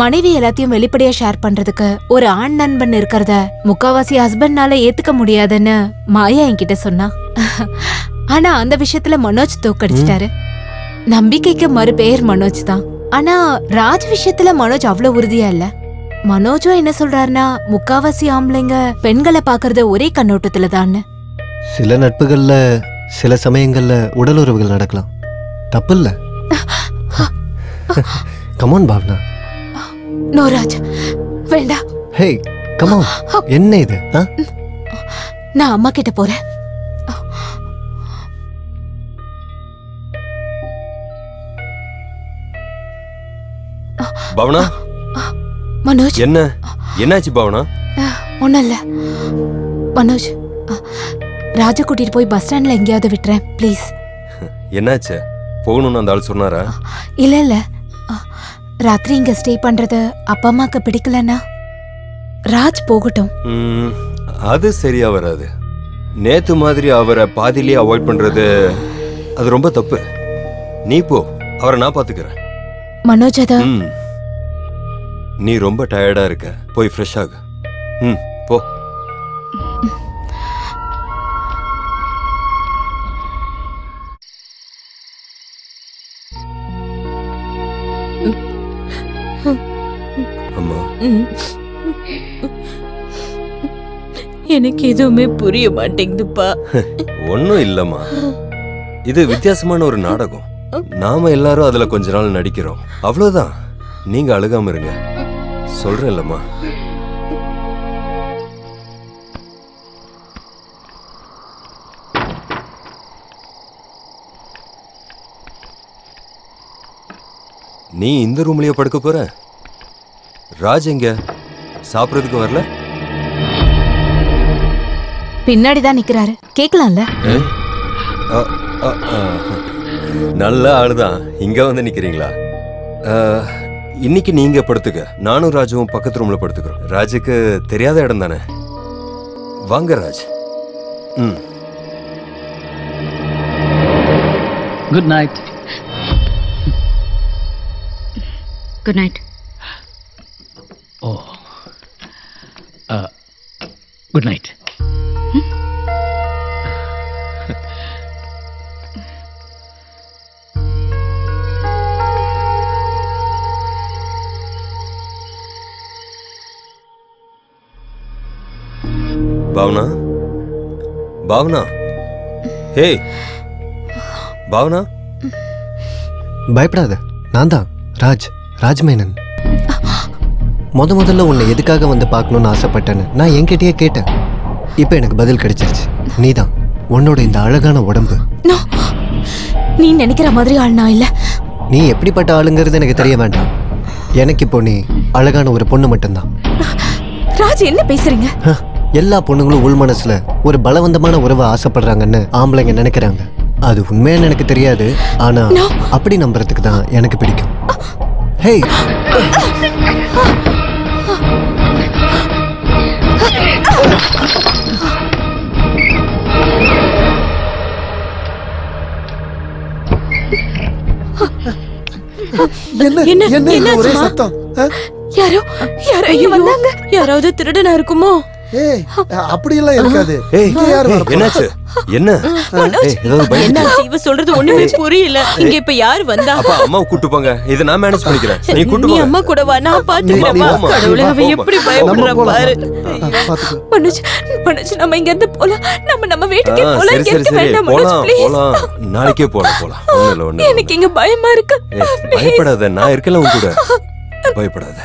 மனைவி எல்லாத்தையும் வெளிப்படையா ஷேர் பண்றதுக்கு ஒரு ஆண் நண்பன் இருக்கிறத முக்காவாசி ஹஸ்பண்ட்னால ஏத்துக்க முடியாதுன்னு மாயா என்கிட்ட சொன்னா. ஆனா அந்த விஷயத்துல மனோஜ் தோக்கடிச்சிட்டாரு. நம்பிக்கைக்கு மறு பெயர் மனோஜ் தான். ஆனா ராஜ் விஷயத்துல மனோஜ் அவ்வளவு உறுதியா இல்ல. மனோஜும் என்ன சொல்றாருன்னா, முக்காவாசி ஆம்பளைங்க பெண்களை பாக்குறது ஒரே கண்ணோட்டத்துல தான். சில நட்புகள்ல சில சமயங்கள்ல உடல் உறவுகள் நடக்கலாம், தப்பு இல்ல. கமான் பாவனா. நோ ராஜ், வேண்டாம். ஹே கமான், என்ன இது? நான் அம்மா கிட்ட போறேன். பாவனா. மனோஜ். என்னாச்சு பாவனா? ஒண்ணும் இல்ல மனோஜ், ராஜ கூட்டிட்டு போய் பஸ் ஸ்டாண்ட்ல எங்கேயாவது விட்டுறேன் ப்ளீஸ். என்னாச்சு? போகணும்னு அந்த ஆள் சொன்னாரா? இல்ல ராத்திரி இங்க ஸ்டே பண்றது அப்பா அம்மாக்கு பிடிக்கலன்னா ராஜ் போகட்டும். அது சரியா வராது. நேத்து மாதிரி அவரை பாதியிலே அவாய்ட் பண்றது அது ரொம்ப தப்பு. நீ போ, அவரை நான் பாத்துக்கிறேன். மனோஜ் அதா நீ ரொம்ப டயர்டா இருக்க, போய் ஃப்ரெஷ் ஆகு. போ. அம்மா, எனக்கு எதுவுமே புரிய மாட்டேங்குதுப்பா. ஒன்னும் இல்லம்மா, இது வித்தியாசமான ஒரு நாடகம். நாம எல்லாரும் அதுல கொஞ்ச நாள் நடிக்கிறோம், அவ்வளவுதான். நீங்க அழுகாம இருங்க, சொல்றேன்லம்மா. நீ இந்த ரூம்லயே படுக்க போற? ராஜ் எங்க? சாப்பிடுறதுக்கு வரல? பின்னாடிதான் நிக்கிறாரு, கேக்கலாம்ல? நல்ல ஆளுதான். இங்க வந்து நிக்கிறீங்களா? இன்னைக்கு நீங்க படுத்துக்க, நானும் ராஜுவும் பக்கத்து ரூம்ல படுத்துக்கிறோம். ராஜுக்கு தெரியாத இடம் தானே. வாங்க Raj. Good night. Good night. Oh, good night. Bhavana, Bhavana, hey Bhavana. பயப்படாத, நான் தான் ராஜ், ராஜ்மேனன். முதல்ல உன்னை எதுக்காக வந்து பார்க்கணும்னு ஆசைப்பட்டேன்னு நான் என்கிட்டயே கேட்டேன். இப்போ எனக்கு பதில் கிடைச்சிருச்சு. நீதான், உன்னோட இந்த அழகான உடம்பு. நீ நினைக்கிற மாதிரி ஆள் நான் இல்ல. நீ எப்படிப்பட்ட ஆளுங்கிறது எனக்கு தெரிய வேண்டாம். எனக்கு இப்போ நீ அழகான ஒரு பொண்ணு மட்டும்தான். ராஜ், என்ன பேசுறீங்க? எல்லா பொண்ணுங்களும் உள் மனசுல ஒரு பலவந்தமான உறவை ஆசைப்படுறாங்கன்னு ஆம்பளைங்க நினைக்கிறாங்க. அது உண்மையானு எனக்கு தெரியாது, ஆனா அப்படி நம்புறதுக்கு தான் எனக்கு பிடிக்கும். ஹே, என்ன ஒரே சத்தம்? யாரோ வந்தாங்க. யாராவது திருடனா இருக்குமோ? ஏய், அப்படி எல்லாம் இருக்காது. என்னாச்சு? என்ன இவ சொல்றது ஒண்ணுமே புரியல. இங்க இப்ப யாரு வந்தா? அப்பா அம்மாவை கூட்டு போங்க, இத நான் மேனேஜ் பண்ணிக்கிறேன். நீ கூட்டு நீ போங்க. அம்மா கூட வா, நான் பாத்துக்கிறேன். கடவுளே, அவ எப்படி பயப்படுறா பாரு. மனோஜ், நம்ம இங்க இருந்து போலாம். நம்ம வீட்டுக்கே போலாம். சரி சரி சரி, போலாம் போலாம். நாளைக்கே போலாம். ஒண்ணு எனக்கு இங்க பயமா இருக்கு. பயப்படாத, நான் இருக்கல உன் கூட. பயப்படாத.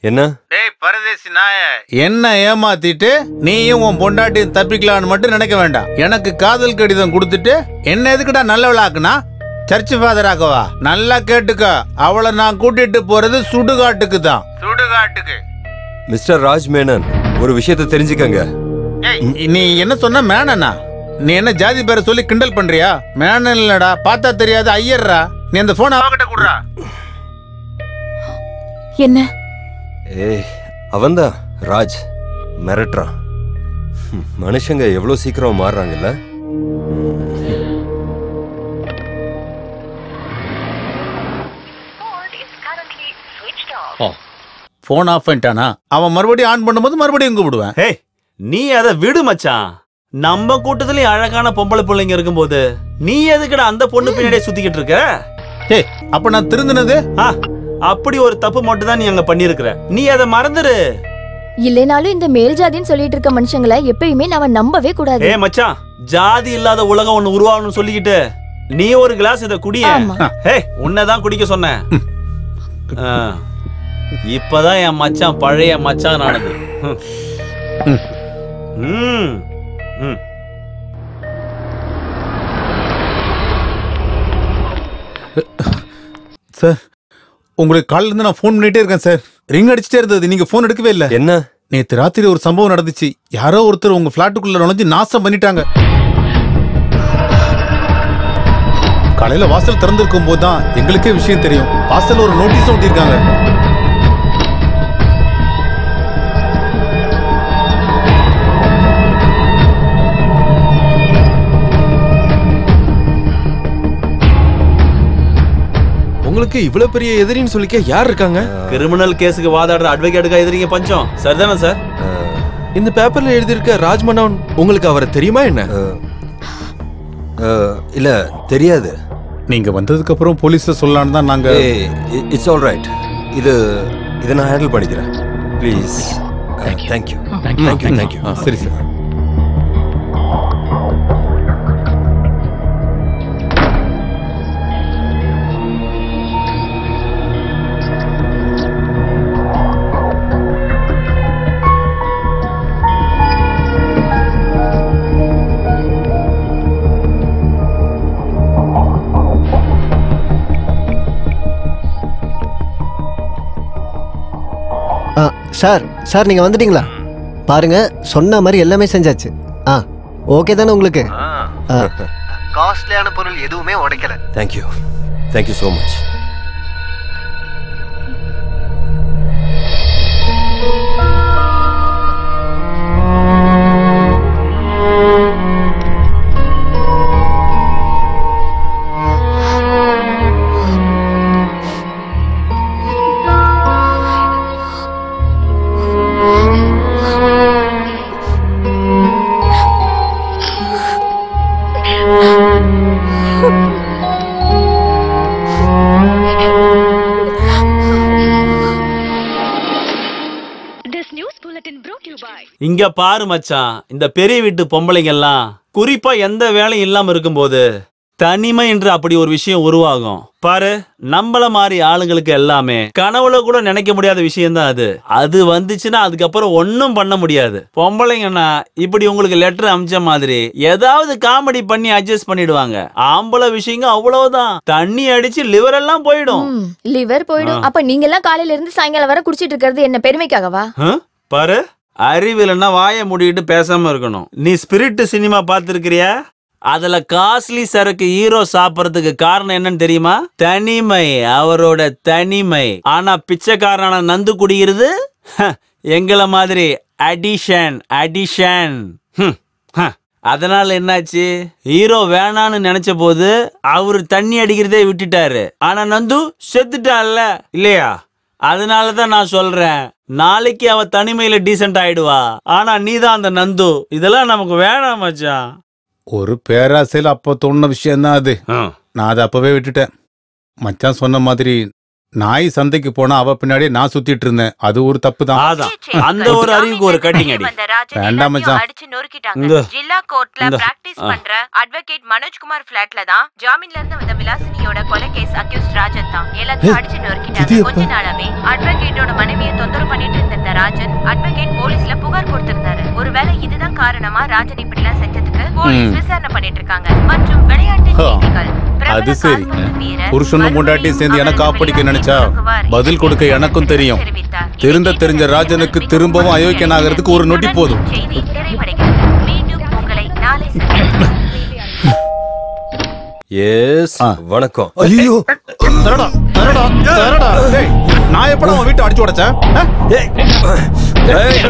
என்ன? டேய் பரதேசி நாய, என்ன ஏமாத்திட்டு நீயும் உன் பொண்டாட்டியும் தப்பிக்கலான்னு மட்டும் நினைக்க வேண்டாம். எனக்கு காதல் கடிதம் கொடுத்துட்டு என்ன எதுக்குடா நல்லவளாக்குனா? Search father ஆகவா? நல்லா கேட்டுக்க, அவளை நான் கூட்டிட்டு போறது சுடுகாட்டுக்கு தான். சுடுகாட்டுக்கு. மிஸ்டர் ராஜ் மேனன், ஒரு விஷயத்தை தெரிஞ்சுக்கங்க. நீ என்ன சொன்ன? மேனனா? நீ என்ன ஜாதி பேரை சொல்லி கிண்டல் பண்றியா? மேனன் இல்லடா, பார்த்தா தெரியாது ஐயர்ரா. நீ அந்த போன் அவகிட்ட குடுறா. என்ன? ஏய், அவன்தான் ராஜ். மிரட்டுறான். மனுஷங்க எவ்வளவு சீக்கிரம் மாறுறாங்கல்ல. போன் ஆஃப் பண்ணிட்டானா? அவன் மறுபடியும் ஆன் பண்ணும்போது மறுபடியும் கூப்பிடுவேன். ஹே, நீ அதை விடு மச்சான். நம்ம கூட்டத்திலயும் அழகான பொம்பளை பிள்ளைங்க இருக்கும்போது நீ எதுக்குடா அந்த பொண்ணு பின்னாடியே சுத்திக்கிட்டு இருக்க? ஏய், அப்ப நான் திருந்தினது? அப்படி ஒரு தப்பு மட்டும் தான் நீ அங்க பண்ணிருக்கிற. நீ அதை மறந்துரு. இல்லைனாலும் இந்த மேல் ஜாதின்னு சொல்லிட்டு இருக்க மனுஷங்களை எப்பயுமே நாம நம்பவே கூடாது. ஏ மச்சான், ஜாதி இல்லாத உலகம் ஒண்ணு உருவாகணும்னு சொல்லிக்கிட்டு நீ ஒரு கிளாஸ் இத குடிய. ஹே, உன்னதான் குடிக்க சொன்னேன். இப்பதான் என் மச்சான் பழைய மச்சான் ஆனது. சார், உங்களுக்கு காலையில இருந்து நான் போன் பண்ணிட்டே இருக்கேன் சார். ரிங் அடிச்சுட்டே இருந்தது, நீங்க போன் எடுக்கவே இல்ல. என்ன? நேத்து ராத்திரி ஒரு சம்பவம் நடந்துச்சு. யாரோ ஒருத்தர் உங்க பிளாட்டுக்குள்ள நுழைஞ்சு நாசம் பண்ணிட்டாங்க. காலையில வாசல் திறந்திருக்கும் போதுதான் எங்களுக்கே விஷயம் தெரியும். வாசல் ஒரு நோட்டீஸ் ஒட்டியிருக்காங்க. உங்களுக்கு இவ்வளவு பெரிய எதிரின்னு சொல்லிக்க யார் இருக்காங்க? கிரிமினல் கேஸுக்கு வாதாடுற அட்வொகேட்டுக்கா எதிரிங்க பஞ்சம். சரிதானே சார்? இந்த பேப்பர்ல எழுதியிருக்க ராஜ்மனோன் உங்களுக்கு அவரை தெரியுமா என்ன? இல்ல, தெரியாது. நீங்க வந்ததுக்கு அப்புறம் போலீஸ்ல சொல்லலாம்னு தான் நாங்க. It's all right. இதை நான் ஹேண்டில் பண்ணிக்கிறேன். ப்ளீஸ். தேங்க்யூ. தேங்க்யூ. சரி சார். சார் நீங்க வந்துட்டீங்களா? பாருங்க, சொன்ன மாதிரி எல்லாமே செஞ்சாச்சு. ஓகே தானே உங்களுக்கு? காஸ்ட்லியான பொருள் எதுவுமே உடைக்கல. தேங்க்யூ. Thank you so much. இங்க பாரு மச்சான், இந்த பெரிய வீட்டு பொம்பளைங்க எல்லாம் குறிப்பா எந்த வேலையும் இல்லாம இருக்கும்போது தனிமை என்று அப்படி ஒரு விஷயம் உருவாகும். பாரு, நம்மள மாதிரி ஆளுங்களுக்கு எல்லாமே கனவுல கூட நினைக்க முடியாத விஷயம் தான் அது. அது வந்துச்சுன்னா அதுக்கப்புறம் ஒன்னும் பண்ண முடியாது. பொம்பளைங்கன்னா இப்படி உங்களுக்கு லெட்டர் அமிச்ச மாதிரி ஏதாவது காமெடி பண்ணி அட்ஜஸ்ட் பண்ணிடுவாங்க. ஆம்பளை விஷயங்க அவ்வளவுதான், தண்ணி அடிச்சு லிவர் எல்லாம் போயிடும். லிவர் போயிடும்? அப்ப நீங்க எல்லாம் காலையில இருந்து சாயங்காலம் வர குடிச்சிட்டு இருக்கிறது என்ன பெருமைக்காகவா? பாரு, அறிவில்னா வாய மூடிட்டு பேசாம இருக்கணும். நீ ஸ்பிரிட் சினிமா பார்த்திருக்கிறியா? அதுல காஸ்ட்லி சரக்கு ஹீரோ சாப்பிடறதுக்கு காரணம் என்னன்னு தெரியுமா? தனிமை, அவரோட தனிமை. ஆனா பிச்சைக்காரனான நந்து குடிக்கிறது எங்களை மாதிரி அடிஷன் அடிஷன். அதனால என்னாச்சு? ஹீரோ வேணான்னு நினைச்ச போது அவரு தண்ணி அடிக்கிறதே விட்டுட்டாரு. ஆனா நந்து செத்துட்டான்ல, இல்லையா? அதனாலதான் நான் சொல்றேன், நாளைக்கு அவ தனிமையில டீசென்ட் ஆயிடுவா. ஆனா நீதான் அந்த நந்து. இதெல்லாம் நமக்கு வேணாம் மச்சான். ஒரு பேராசையில் அப்போ தோணுன விஷயம் தான் அது. நான் அதை அப்பவே விட்டுட்டேன். மச்சான் சொன்ன மாதிரி நாய் சந்தைக்கு போனா அவ பின்னாடியே நான் சுத்திட்டு இருந்தேன். அது ஒரு தப்பு தான். அந்த ஒரு அறிவுக்கு ஒரு கட்டிங் அடி. வேண்டாம் மச்சான். அடிச்சு நொறுக்கிட்டாங்க. ஜில்லா கோர்ட்ல பிராக்டீஸ் பண்ற அட்வொகேட் மனோஜ்குமார் ஃபிளாட்ல தான் ஜாமீன்ல இருந்து வந்த விலாசினியோட கொலை கேஸ் அக்யூஸ்ட் ராஜன் தான் எல்லாத்தையும் அடிச்சு நொறுக்கிட்டாங்க. கொஞ்ச நாளாவே அட்வொகேட்டோட மனைவியை தொந்தரவு பண்ணிட்டு இருந்த ராஜன் அட்வொகேட் போலீஸ்ல புகார் கொடுத்திருந்தாரு. ஒருவேளை இதுதான் காரணமா ராஜன் இப்படி எல்லாம் செஞ்சதுக்கு போலீஸ் விசாரணை பண்ணிட்டு இருக்காங்க. மற்றும் விளையாட்டு செய்திகள். அது சரி, புருஷனும் முண்டாட்டியும் சேர்ந்து எனக்கு ஆப்படிக்க நினைச்சா பதில் கொடுக்க எனக்கும் தெரியும். திருந்த தெரிஞ்ச ராஜனுக்கு திரும்பவும் அயோக்கியனாகிறதுக்கு ஒரு நொடி போதும். செய்தி நிறைவடைகிறது. மீண்டும் உங்களை நாளை சந்திக்கிறேன். எஸ் வணக்கம். ஐயோ தரடா தரடா தரடா. டேய் நான் எப்படா உன் வீட்டை அடிச்சு உடைச்சேன்?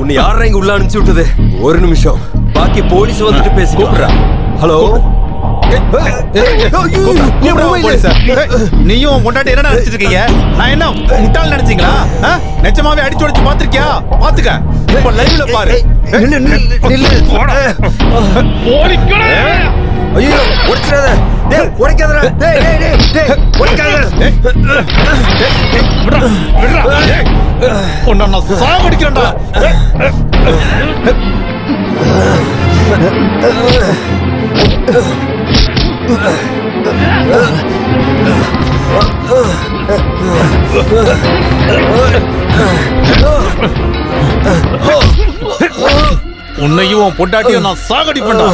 உன்னை யாரா இங்க உள்ள அனுப்பிச்சு விட்டது? ஒரு நிமிஷம், பாக்கி போலீஸ் வந்துட்டு பேசி கூப்பிடுறா. ஹலோ, நீயும் பொண்டாட்டி என்ன நினைச்சிட்டு இருக்கீங்க? நான் என்ன முட்டாள் நினைச்சீங்களா? நிஜமாவே அடிச்சு உடைச்சு பாத்திருக்கியா? பாத்துக்க, இப்ப லைவ்ல பாரு. ஐயோ உடைச்சிடாத, டேய் உடைக்காதடா, டேய் டேய் டேய் டேய் உடைக்காத, விட்றா விட்றா, டேய் உன்னை நான் சாவடிக்கிறேன்டா. உன்னையும் உன் பொண்டாட்டியும் நான் சாகடிப்பேன்டா.